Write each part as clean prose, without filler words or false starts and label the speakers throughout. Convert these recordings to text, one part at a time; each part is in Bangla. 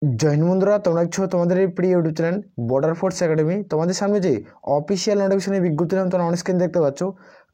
Speaker 1: জয় হিন্দ বন্ধুরা, তোমরা দেখছো তোমাদের এই প্রিয় YouTube channel border force academy. তোমাদের সামনে যে অফিসিয়াল নোটিফিকেশনের বিজ্ঞপ্তি নাম তোমরা অন স্ক্রিন দেখতে পাচ্ছ,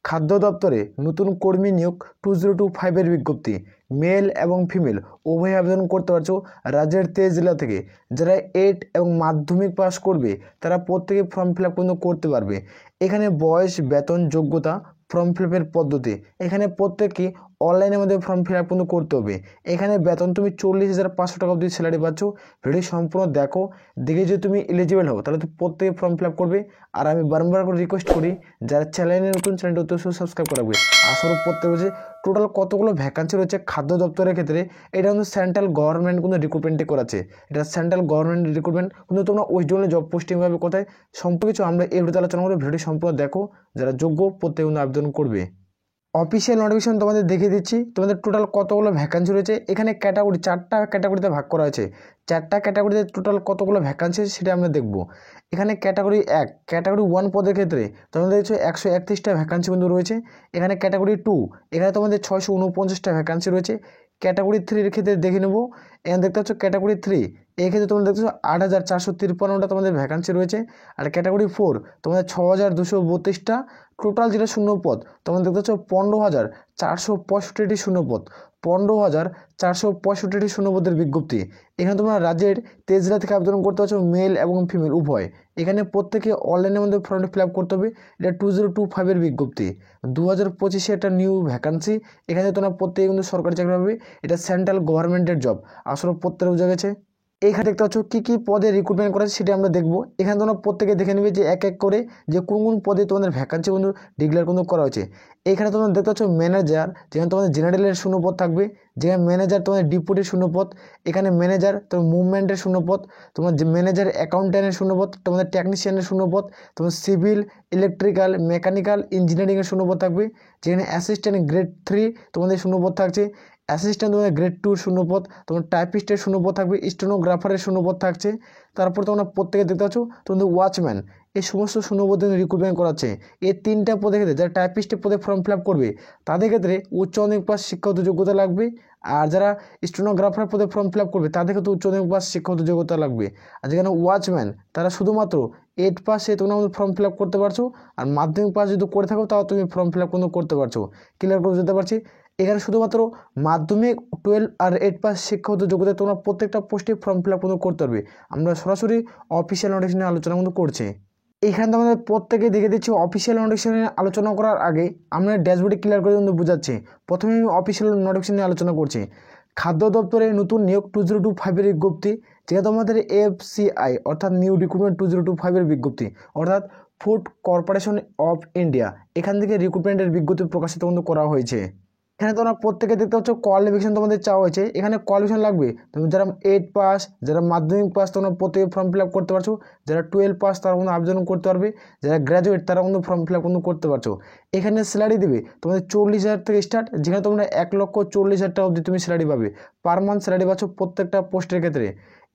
Speaker 1: খাদ্য দপ্তরে নতুন কর্মী নিয়োগ 2025-এর বিজ্ঞপ্তি। মেল এবং ফিমেল উভয় আবেদন করতে পারছো রাজ্যের 23 জেলা থেকে। যারা 8 এবং মাধ্যমিক পাস করবে তারা প্রত্যেকে ফর্ম ফিল আপ করতে পারবে। এখানে বয়স, বেতন, যোগ্যতা, ফর্ম ফিল আপের পদ্ধতি, এখানে প্রত্যেককে অনলাইনের মধ্যে ফর্ম ফিল আপ করতে হবে। এখানে বেতন তুমি 40,500 টাকা অবধি স্যালারি পাচ্ছ। ভিডিও সম্পূর্ণ দেখো, দেখে যদি তুমি এলিজিবল হও তাহলে তুমি প্রত্যেকে ফর্ম ফিল আপ করবে। আর আমি বারবার করে রিকোয়েস্ট করি, যারা চ্যানেলে নতুন চ্যানেলটি অবশ্যই সাবস্ক্রাইব করাবে। আসলে প্রত্যেক বছর টোটাল কতগুলো ভ্যাকান্সি রয়েছে খাদ্য দপ্তরের ক্ষেত্রে। এটা কিন্তু সেন্ট্রাল গভর্নমেন্ট রিক্রুটমেন্টে করাচ্ছে। এটা সেন্ট্রাল গভর্নমেন্ট রিক্রুটমেন্ট, কিন্তু তোমরা ওয়েস্ট বেঙ্গলে জব পোস্টিং হবে কোথায় সম্পর্কে কিছু আমরা এই ভিডিওতে আলোচনা করবো। ভিডিও সম্পূর্ণ দেখো, যারা যোগ্য প্রত্যেকে আবেদন করবে। অফিসিয়াল নোটিফিকেশন তোমাদের দেখিয়ে দিচ্ছি। তোমাদের টোটাল কতগুলো ভ্যাকান্সি রয়েছে। এখানে ক্যাটাগরি 4টা ক্যাটাগরিতে ভাগ করা হয়েছে। 4টা ক্যাটাগরিতে টোটাল কতগুলো ভ্যাকান্সি সেটা আমরা দেখব। এখানে ক্যাটাগরি 1, ক্যাটাগরি 1 পদের ক্ষেত্রে তোমাদের দেখছো 131টা ভ্যাকান্সি কিন্তু রয়েছে। এখানে ক্যাটাগরি 2, এখানে তোমাদের 649টা ভ্যাকান্সি রয়েছে। ক্যাটাগরি 3-এর ক্ষেত্রে দেখে নেব। এখানে দেখতে পাচ্ছ ক্যাটাগরি 3, এই ক্ষেত্রে তোমরা দেখছো 8,453টা তোমাদের ভ্যাকান্সি রয়েছে। আর ক্যাটাগরি 4 তোমাদের 6,232টা। টোটাল যেটা শূন্য পদ তোমরা দেখতে পাচ্ছ 15,465টি শূন্যপদ। 15,465টি শূন্যপদের বিজ্ঞপ্তি। এখানে তোমরা রাজ্যের 23 জেলা থেকে আবেদন করতে পারছো, মেল এবং ফিমেল উভয়। এখানে প্রত্যেকে অনলাইনের মধ্যে ফর্ম ফিল আপ করতে হবে। এটা 2025-এর বিজ্ঞপ্তি, 2025-এ একটা নিউ ভ্যাকান্সি। এখানে তোমরা প্রত্যেকে কিন্তু সরকারি চাকরি পাবে। এটা সেন্ট্রাল গভর্নমেন্টের জব। আসলে প্রত্যেকে বোঝা গেছে। এইখানে দেখতে পাচ্ছ কী কী পদে রিক্রুটমেন্ট করা সেটা আমরা দেখব। এখানে তোমরা প্রত্যেকে দেখে নেবে যে এক এক করে যে কোন কোন পদে তোমাদের ভ্যাকান্সি ডিক্লেয়ার করা হয়েছে। এখানে তোমরা দেখতে পাচ্ছ ম্যানেজার, যেখানে তোমাদের জেনারেলের শূন্যপদ থাকবে। যেখানে ম্যানেজার তোমাদের ডিপুটির শূন্যপদ। এখানে ম্যানেজার তোমার মুভমেন্টের শূন্যপদ। তোমার যে ম্যানেজার অ্যাকাউন্ট্যান্টের শূন্যপদ, তোমাদের টেকনিশিয়ানের শূন্যপদ, তোমার সিভিল, ইলেকট্রিক্যাল, মেকানিক্যাল, ইঞ্জিনিয়ারিংয়ের শূন্যপদ থাকবে। যেখানে অ্যাসিস্ট্যান্ট গ্রেড 3 তোমাদের শূন্যপদ থাকছে। অ্যাসিস্ট্যান্ট তোমাদের গ্রেড 2 শূন্যপদ, তোমার টাইপিস্টের শূন্যপদ থাকবে, স্টেনোগ্রাফারের শূন্যপদ থাকছে। তারপর তোমরা প্রত্যেকে দেখতে পাচ্ছ তোমাদের ওয়াচম্যান, এই সমস্ত শূন্যপদে রিক্রুটমেন্ট করাচ্ছে। এই 3টা পদে ক্ষেত্রে যারা টাইপিস্টের পদে ফর্ম ফিল আপ করবে তাদের ক্ষেত্রে উচ্চ মাধ্যমিক পাস শিক্ষাগত যোগ্যতা লাগবে। আর যারা স্টেনোগ্রাফার পদে ফর্ম ফিল আপ করবে তাদের ক্ষেত্রে উচ্চ মাধ্যমিক পাস শিক্ষাগত যোগ্যতা লাগবে। আর যেখানে ওয়াচম্যান তারা শুধুমাত্র 8 পাসে তোমরা ফর্ম ফিল আপ করতে পারছো। আর মাধ্যমিক পাস যদি করে থাকো তাও তুমি ফর্ম ফিল আপ করতে পারছো। ক্লিয়ার করে যেতে পারছি। এখানে শুধুমাত্র মাধ্যমিক, 12 আর 8 পাস শিক্ষাগত যোগ্যতা তোমরা প্রত্যেকটা পোস্টে ফর্ম ফিল আপ করতে পারবে। আমরা সরাসরি অফিসিয়াল নোটিফিকেশনে আলোচনা করছি। এইখানে আমাদের প্রত্যেকে দেখে দিচ্ছি। অফিসিয়াল নোটিফিকেশনে আলোচনা করার আগে আমরা ড্যাশবোর্ডে ক্লিয়ার করে বোঝাচ্ছি। প্রথমে আমি অফিসিয়াল নোটিফিকেশন নিয়ে আলোচনা করছি। খাদ্য দপ্তরে নতুন নিয়োগ 2025-এর বিজ্ঞপ্তি, যেটা তোমাদের FCI অর্থাৎ নিউ রিক্রুটমেন্ট 2025-এর বিজ্ঞপ্তি, অর্থাৎ ফুড কর্পোরেশন অফ ইন্ডিয়া, এখান থেকে রিক্রুটমেন্টের বিজ্ঞপ্তি প্রকাশিত করা হয়েছে। এখানে তোমরা প্রত্যেকে দেখতে পাচ্ছ কোয়ালিফিকেশন তোমাদের চাওয়া হয়েছে। এখানে কোয়ালিফিকেশন লাগবে তুমি যারা 8 পাস, যারা মাধ্যমিক পাস তোমরা প্রত্যেকে ফর্ম ফিল আপ করতে পারছো। যারা 12 পাস তারা আবেদন করতে পারবে। যারা গ্র্যাজুয়েট তারা ফর্ম ফিল আপ করতে পারছো। এখানে স্যালারি দেবে তোমাদের 40,000 থেকে স্টার্ট, যেখানে তোমরা 1,40,000 টাকা অবধি তুমি স্যালারি পাবে। পার মান্থ স্যালারি পাচ্ছ প্রত্যেকটা পোস্টের ক্ষেত্রে।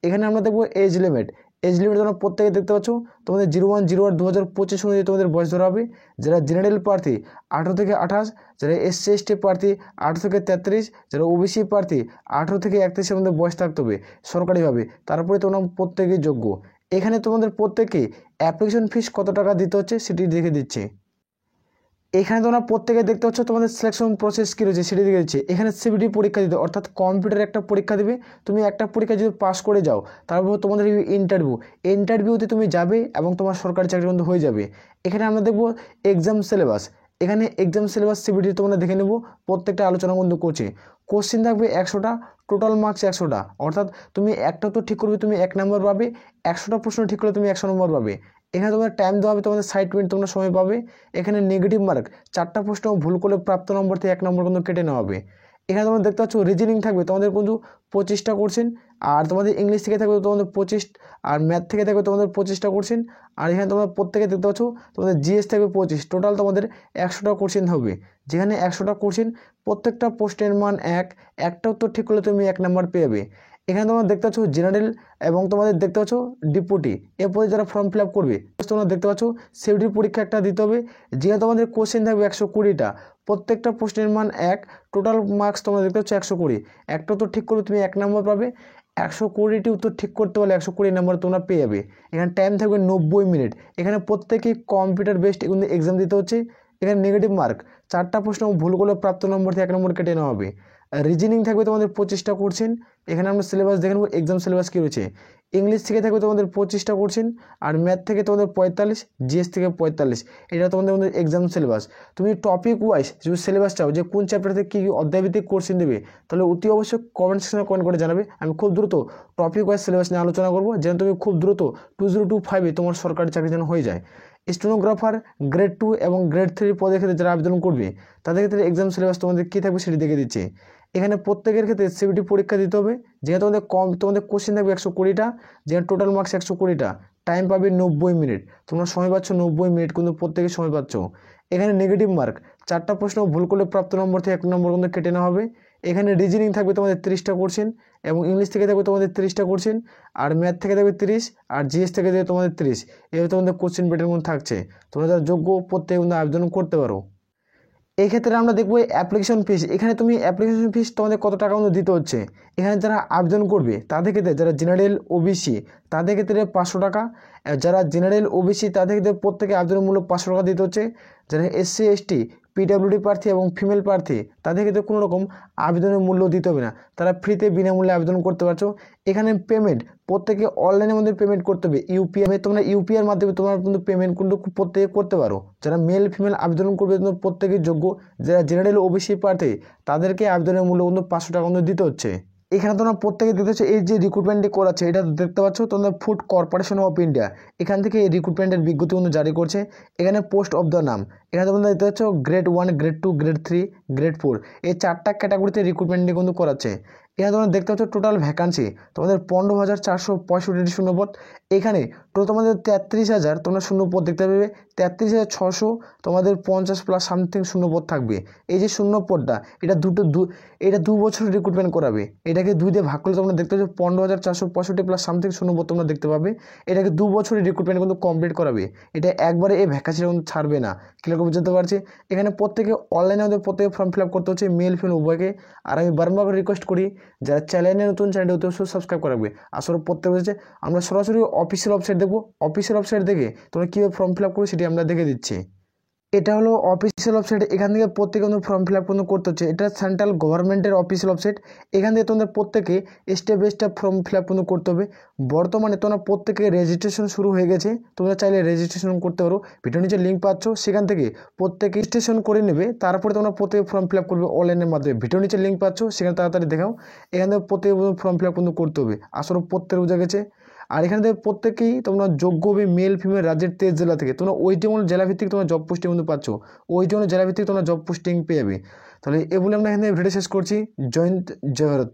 Speaker 1: এখানে আমরা দেখবো এজ লিমিট। এজ লিমিট তোমরা প্রত্যেকে দেখতে পাচ্ছ তোমাদের 01/01/2025 অনুযায়ী তোমাদের বয়স ধরা হবে। যারা জেনারেল প্রার্থী 18 থেকে 28, যারা SC/ST প্রার্থী 18 থেকে 33, যারা OBC প্রার্থী 18 থেকে 31-এর মধ্যে বয়স থাকতে হবে সরকারিভাবে। তারপরে তোমরা প্রত্যেকেই যোগ্য। এখানে তোমাদের প্রত্যেকে অ্যাপ্লিকেশন ফিস কত টাকা দিতে হচ্ছে সেটি দেখে দিচ্ছে। এখানে তোমরা প্রত্যেকে দেখতে পাচ্ছ তোমাদের সিলেকশন প্রসেস কী রয়েছে সেটি দেখে দিচ্ছে। এখানে CBT পরীক্ষা দিতে, অর্থাৎ কম্পিউটার একটা পরীক্ষা দেবে। তুমি একটা পরীক্ষা যদি পাস করে যাও তারপর তোমাদের ইন্টারভিউতে তুমি যাবে এবং তোমার সরকারি চাকরি হয়ে যাবে। এখানে আমরা দেখবো এক্সাম সিলেবাস। এখানে এক্সাম সিলেবাস CBT তোমরা দেখে নেব। প্রত্যেকটা আলোচনা করছি। কোশ্চেন থাকবে 100টা, টোটাল মার্কস 100টা, অর্থাৎ তুমি একটা তো ঠিক করবে তুমি 1 নম্বর পাবে। 100টা প্রশ্ন ঠিক করলে তুমি 100 নম্বর পাবে। এখানে তোমাদের টাইম দেওয়া হবে, তোমাদের 60 মিনিট তোমরা সময় পাবে। এখানে নেগেটিভ মার্ক 4টা প্রশ্ন ভুল করলে প্রাপ্ত নম্বর থেকে 1 নম্বর কেটে নেওয়া হবে। এখানে তোমরা দেখতে পাচ্ছ রিজনিং থাকবে তোমাদের 25টা কোশ্চেন। আর তোমাদের ইংলিশ থেকে থাকবে তোমাদের 25, আর ম্যাথ থেকে থাকবে তোমাদের 25টা কোশ্চেন। আর এখানে তোমরা প্রত্যেকে দেখতে পাচ্ছ তোমাদের GS থাকবে 25। টোটাল তোমাদের 100টা কোশ্চেন হবে। যেখানে 100টা কোশ্চেন প্রত্যেকটা পোস্টের মান একটা উত্তর ঠিক করলে তুমি 1 নম্বর পেয়ে যাবে। এখানে তোমরা দেখতে পাচ্ছ জেনারেল এবং তোমাদের দেখতে পাচ্ছ ডিপুটি, এর পরে যারা ফর্ম ফিল আপ করবে তোমরা দেখতে পাচ্ছ CBT পরীক্ষা একটা দিতে হবে। যেখানে তোমাদের কোশ্চেন থাকবে 120টা, প্রত্যেকটা প্রশ্নের মান 1, টোটাল মার্কস তোমরা দেখতে পাচ্ছ 120। একটা তো ঠিক করবে তুমি 1 নম্বর পাবে। 120টি উত্তর ঠিক করতে পারলে 120 নাম্বার তোমরা পেয়ে যাবে। এখানে টাইম থাকবে 90 মিনিট। এখানে প্রত্যেকেই কম্পিউটার বেসড কিন্তু এক্সাম দিতে হচ্ছে। এখানে নেগেটিভ মার্ক, 4টা প্রশ্ন ভুল করলে প্রাপ্ত নম্বর থেকে 1 নম্বর কেটে নেওয়া হবে। রিজনিং থাকবে তোমাদের 25টা কোশ্চেন। এখানে আমরা সিলেবাস দেখে নেবো, এক্সাম সিলেবাস কী রয়েছে। ইংলিশ থেকে থাকবে তোমাদের 25টা কোশ্চেন, আর ম্যাথ থেকে তোমাদের 45, জিএস থেকে 45। এটা তোমাদের এক্সাম সিলেবাস। তুমি টপিক ওয়াইজ যদি সিলেবাস চাও যে কোন চ্যাপ্টার থেকে কী অধ্যায়ভিত্তিক কোশ্চেন দেবে, তাহলে অতি অবশ্যই কমেন্ট সেকশনে কমেন্ট করে জানাবে। আমি খুব দ্রুত টপিক ওয়াইজ সিলেবাস নিয়ে আলোচনা করবো, যেন তুমি খুব দ্রুত 2025 তোমার সরকারি চাকরি যেন হয়ে যায়। স্টেনোগ্রাফার গ্রেড 2 এবং গ্রেড 3 পদের ক্ষেত্রে যারা আবেদন করবে তাদের ক্ষেত্রে এক্সাম সিলেবাস তোমাদের কী থাকবে সেটি দেখে দিচ্ছে। এখানে প্রত্যেকের ক্ষেত্রে সিবিটি পরীক্ষা দিতে হবে। যেহেতু তোমাদের কোশ্চেন থাকবে 120টা, যেখানে টোটাল মার্কস 120টা, টাইম পাবে 90 মিনিট। তোমরা সময় পাচ্ছ 90 মিনিট, কিন্তু প্রত্যেকে সময় পাচ্ছ। এখানে নেগেটিভ মার্ক, 4টা প্রশ্ন ভুল করলে প্রাপ্ত নম্বর থেকে 1 নম্বর কিন্তু কেটে নেওয়া হবে। এখানে রিজনিং থাকবে তোমাদের 30টা কোশ্চেন, এবং ইংলিশ থেকে থাকবে তোমাদের 30টা কোশ্চেন, আর ম্যাথ থেকে থাকবে 30, আর জিএস থেকে থাকবে তোমাদের 30। এভাবে তোমাদের কোশ্চেন প্যাটার্ন থাকছে। তোমরা যারা যোগ্য প্রত্যেকে কিন্তু আবেদন করতে পারো। এই ক্ষেত্রে আমরা দেখবো অ্যাপ্লিকেশন ফিস। এখানে তুমি অ্যাপ্লিকেশন ফিস তোমাদের কত টাকা মতো দিতে হচ্ছে। এখানে যারা আবেদন করবে তাদের ক্ষেত্রে, যারা জেনারেল ওবিসি তাদের ক্ষেত্রে 500 টাকা। যারা জেনারেল ওবিসি তাদের ক্ষেত্রে প্রত্যেকে আবেদনের মূল্য 500 টাকা দিতে হচ্ছে। যারা এসসি এসটি পিডব্লিউডি প্রার্থী এবং ফিমেল প্রার্থী তাদের ক্ষেত্রে কোনো রকম আবেদনের মূল্য দিতে হবে না, তারা ফ্রিতে বিনামূল্যে আবেদন করতে পারছো। এখানে পেমেন্ট প্রত্যেকে অনলাইনের মধ্যে পেমেন্ট করতে হবে। ইউপিআই, তোমরা ইউপিআইয়ের মাধ্যমে তোমরা কিন্তু পেমেন্ট কিন্তু প্রত্যেকে করতে পারো। যারা মেল ফিমেল আবেদন করবে তোমরা প্রত্যেকেই যোগ্য। যারা জেনারেল ওবিসি প্রার্থী তাদেরকে আবেদনের মূল্য কিন্তু 500 টাকা কিন্তু দিতে হচ্ছে। এখানে তোমরা প্রত্যেকে দেখতে পাচ্ছ এই যে রিক্রুটমেন্টটি করাচ্ছে, এটা দেখতে পাচ্ছ তোমরা ফুড কর্পোরেশন অফ ইন্ডিয়া এখান থেকে এই রিক্রুটমেন্টের বিজ্ঞপ্তি কিন্তু জারি করছে। এখানে পোস্ট অফ দ্য নাম, এখানে তোমরা দেখতে পাচ্ছ গ্রেড 1, গ্রেড 2, গ্রেড 3, গ্রেড 4, এই 4টা ক্যাটাগরিতে রিক্রুটমেন্টটি কিন্তু করাচ্ছে। এখানে তোমরা দেখতে পাচ্ছ টোটাল ভ্যাকান্সি তোমাদের 15,465টি শূন্যপদ। এখানে টোটাল তোমাদের 33,000 তোমরা শূন্যপদ দেখতে পাবে। 33,600 তোমাদের 50 প্লাস সামথিং শূন্যপদ থাকবে। এই যে শূন্যপদটা এটা এটা 2 বছর রিক্রুটমেন্ট করাবে। এটাকে 2 দিয়ে ভাগ করলে তোমরা দেখতে পাচ্ছ 15,465 প্লাস সামথিং শূন্যপদ তোমরা দেখতে পাবে। এটাকে 2 বছরের রিক্রুটমেন্ট কিন্তু কমপ্লিট করাবে। এটা একবারে এই ভ্যাকান্সিটা কিন্তু ছাড়বে না। ক্লিয়ার করে বুঝতে পারছি। এখানে প্রত্যেকে অনলাইনে আমাদের প্রত্যেকে ফর্ম ফিল আপ করতে হচ্ছে, মেল ফিমেল উভয়কে। আর আমি বারবার রিকোয়েস্ট করি যারা চ্যানেলে নতুন, চ্যানেলটি অতি অবশ্যই সাবস্ক্রাইব করাবে। আসলে প্রত্যেক হচ্ছে আমরা সরাসরি অফিসিয়াল ওয়েবসাইট দেখবো। অফিসিয়াল ওয়েবসাইট দেখে তোমরা কীভাবে ফর্ম ফিল আপ করো সেটি আমরা দেখে দিচ্ছি। এটা হলো অফিসিয়াল ওয়েবসাইট। এখান থেকে প্রত্যেকে কিন্তু ফর্ম ফিল আপ কিন্তু করতে হচ্ছে। এটা সেন্ট্রাল গভর্নমেন্টের অফিসিয়াল ওয়েবসাইট। এখান থেকে তোমাদের প্রত্যেকে step by step form fill up কিন্তু করতে হবে। বর্তমানে তোমরা প্রত্যেকে রেজিস্ট্রেশন শুরু হয়ে গেছে, তোমরা চাইলে রেজিস্ট্রেশন করতে পারো। ভিডিও নিচে লিঙ্ক পাচ্ছ, সেখান থেকে প্রত্যেকে রেজিস্ট্রেশন করে নেবে। তারপরে তোমরা প্রত্যেকে ফর্ম ফিল আপ করবে অনলাইনের মাধ্যমে। ভিডিও নিচে লিঙ্ক পাচ্ছ, সেখানে তাড়াতাড়ি দেখাও। এখান থেকে প্রত্যেকে ফর্ম ফিল আপ কিন্তু করতে হবে। আসলে প্রত্যেক বোঝা গেছে। আর এখানে থেকে প্রত্যেকেই তোমরা যোগ্য হবে মেল ফিমেল রাজ্যের 23 জেলা থেকে। তোমরা ওইটি অনুযায়ী জেলাভিত্তিক তোমরা জব পোস্টিং কিন্তু পাচ্ছ, ওইটি অনুযায়ী জেলাভিত্তিক তোমরা জব পোস্টিং পেয়ে যাবে। তাহলে এ বলে আমরা এখানে ভিডিও শেষ করছি। জয় হিন্দ, জয় ভারত।